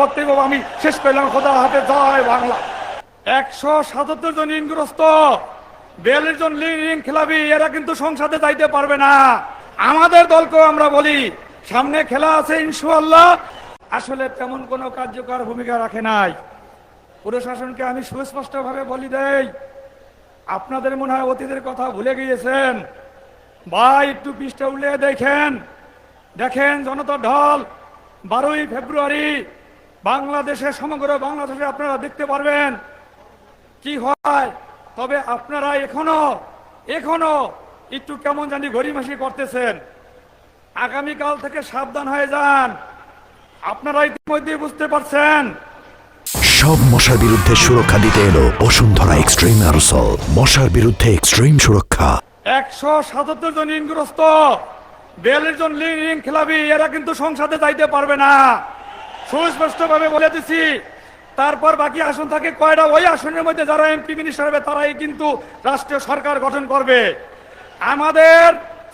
বক্তব্য আমি শেষ করলাম। খোদা হাফেজ, জয় বাংলা। 177 জন ঋণগ্রস্ত, 42 জন ঋণ খেলাবি, এরা কিন্তু সংসদে যাইতে পারবে না। আমাদের দলকেও আমরা বলি সামনে খেলা আছে ইনশাআল্লাহ। আসলে তেমন কোনো কার্যকর ভূমিকা রাখে নাই। প্রশাসনকে আমি সুস্পষ্টভাবে বলি দেই, আপনাদের মনে হয় অতীতের কথা ভুলে গিয়েছেন। ভাই একটু পৃষ্ঠা উল্লে দেখেন জনতার ঢল 12ই ফেব্রুয়ারি বাংলাদেশে, সমগ্র বাংলাদেশে আপনারা দেখতে পারবেন কি হয়। তবে আপনারা এখনো একটু কেমন জানি গড়িমাসি করতেছেন। আগামীকাল থেকে সাবধান হয়ে যান। আপনারা ইতিমধ্যে বুঝতে পারছেন। সব মশার বিরুদ্ধে সুরক্ষা দিতে এলো বসুন্ধরা এক্সট্রিম অ্যারোসল। মশার বিরুদ্ধে এক্সট্রিম সুরক্ষা। 177 জন ঋণগ্রস্ত, 42 জন ঋণ খেলাবি, এরা কিন্তু সংসদে যাইতে পারবে না। সুস্পষ্টভাবে বলে দিছি। তারপর বাকি আসন থাকে কয়টা, ওই আসনের মধ্যে যারা এমপি মিনিস্টার হবে তারাই কিন্তু রাষ্ট্রীয় সরকার গঠন করবে। আমাদের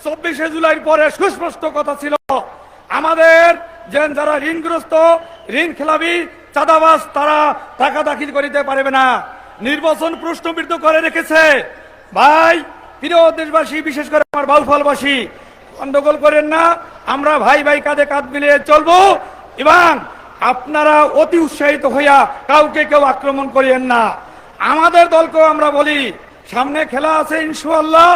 24শে জুলাইয়ের পরে সুস্পষ্ট কথা ছিল, আমাদের যারা ঋণগ্রস্ত, ঋণ খেলাবি, চাঁদাবাজ, তারা টাকা দাখিল করিতে পারবে না। নির্বাচন প্রশ্নবিদ্ধ করে রেখেছে। ভাই, প্রিয় দেশবাসী, বিশেষ করে আমার বাউফলবাসী, গন্ডগোল করেন না। আমরা ভাই ভাই কাঁধে কাঁধ মিলিয়ে চলবো এবং আপনারা অতি উৎসাহিত হইয়া কাউকে কেউ আক্রমণ করিয়েন না। আমাদের দলকেও আমরা বলি সামনে খেলা আছে ইনশাআল্লাহ।